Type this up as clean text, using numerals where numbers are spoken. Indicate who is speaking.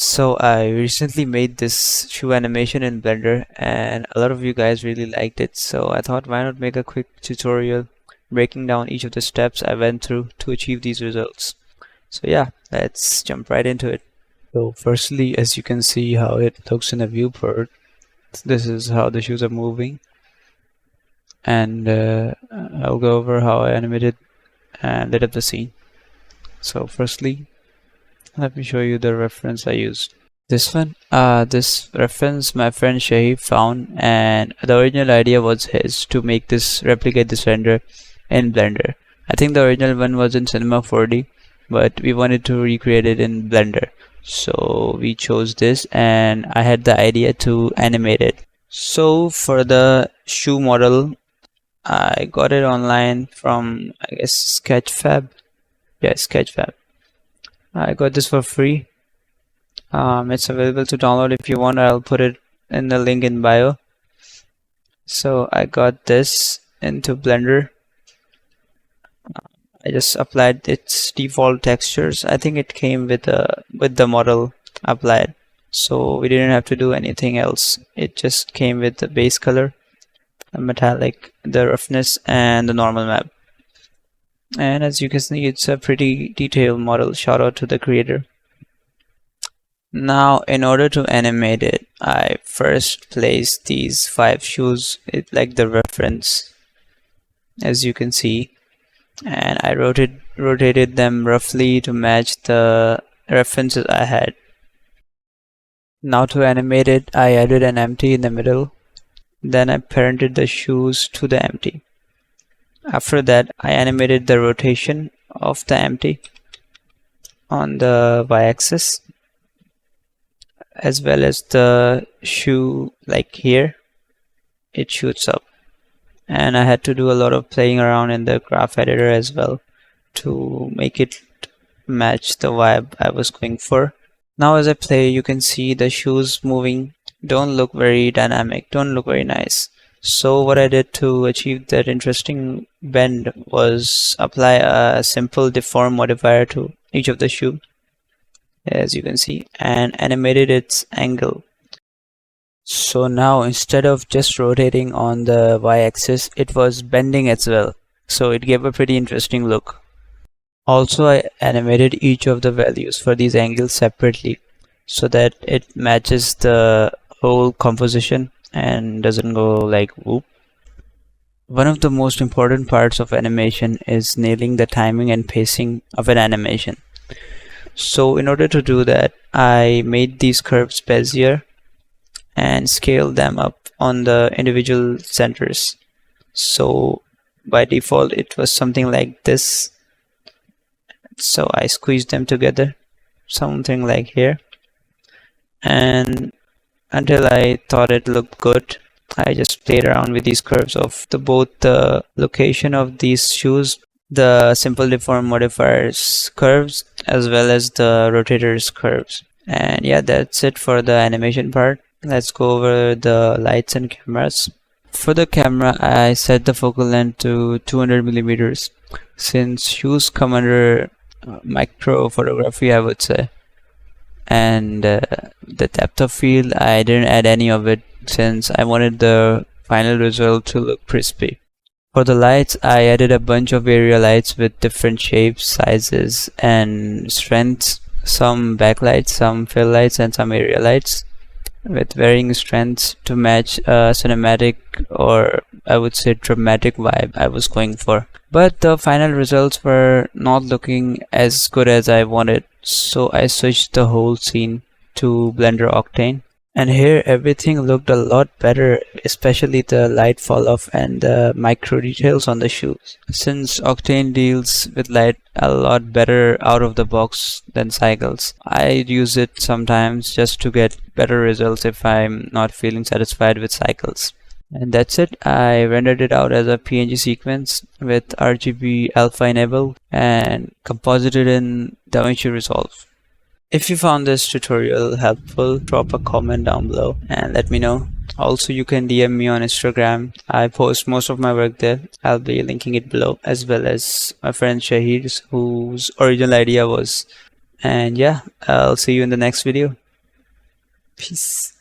Speaker 1: So I recently made this shoe animation in Blender and a lot of you guys really liked it, so I thought why not make a quick tutorial breaking down each of the steps I went through to achieve these results. So yeah, let's jump right into it. So firstly, as you can see how it looks in a viewport, this is how the shoes are moving, and I'll go over how I animated and lit up the scene. So firstly, let me show you the reference I used. This one, this reference my friend Shahib found, and the original idea was his to make this replicate this render in Blender. I think the original one was in Cinema 4D, but we wanted to recreate it in Blender. So we chose this, and I had the idea to animate it. So for the shoe model, I got it online from, I guess, Sketchfab. Yeah, Sketchfab. I got this for free. It's available to download if you want. I'll put it in the link in bio. So I got this into Blender. I just applied its default textures. I think it came with the model applied, so we didn't have to do anything else. It just came with the base color, the metallic, the roughness, and the normal map. And as you can see, it's a pretty detailed model. Shout out to the creator. Now, in order to animate it, I first placed these 5 shoes like the reference, as you can see, and I rotated them roughly to match the references I had. Now to animate it, I added an empty in the middle, then I parented the shoes to the empty. After that, I animated the rotation of the empty on the y-axis, as well as the shoe, like here it shoots up, and I had to do a lot of playing around in the graph editor as well to make it match the vibe I was going for. Now as I play, you can see the shoes moving don't look very dynamic, don't look very nice. So what I did to achieve that interesting bend was apply a simple deform modifier to each of the shoe, as you can see, and animated its angle. So now instead of just rotating on the y-axis, it was bending as well, so it gave a pretty interesting look. Also, I animated each of the values for these angles separately so that it matches the whole composition and doesn't go like whoop. One of the most important parts of animation is nailing the timing and pacing of an animation. So in order to do that, I made these curves Bezier and scaled them up on the individual centers. So by default it was something like this, so I squeezed them together, something like here, and until I thought it looked good, I just played around with these curves of both the location of these shoes, the simple deform modifiers curves, as well as the rotators curves. And yeah, that's it for the animation part. Let's go over the lights and cameras. For the camera, I set the focal length to 200 millimeters, since shoes come under micro photography, I would say. And the depth of field, I didn't add any of it since I wanted the final result to look crispy. For the lights, I added a bunch of area lights with different shapes, sizes, and strengths. Some backlights, some fill lights, and some area lights with varying strengths to match a cinematic, or I would say dramatic vibe I was going for. But the final results were not looking as good as I wanted, so I switched the whole scene to Blender Octane. And here everything looked a lot better, especially the light fall off and the micro details on the shoes, since Octane deals with light a lot better out of the box than Cycles. I use it sometimes just to get better results if I'm not feeling satisfied with Cycles. And that's it. I rendered it out as a PNG sequence with RGB alpha enabled and composited in DaVinci Resolve. If you found this tutorial helpful, drop a comment down below and let me know. Also, you can DM me on Instagram. I post most of my work there. I'll be linking it below, as well as my friend Shahid's, whose original idea was. And yeah, I'll see you in the next video. Peace.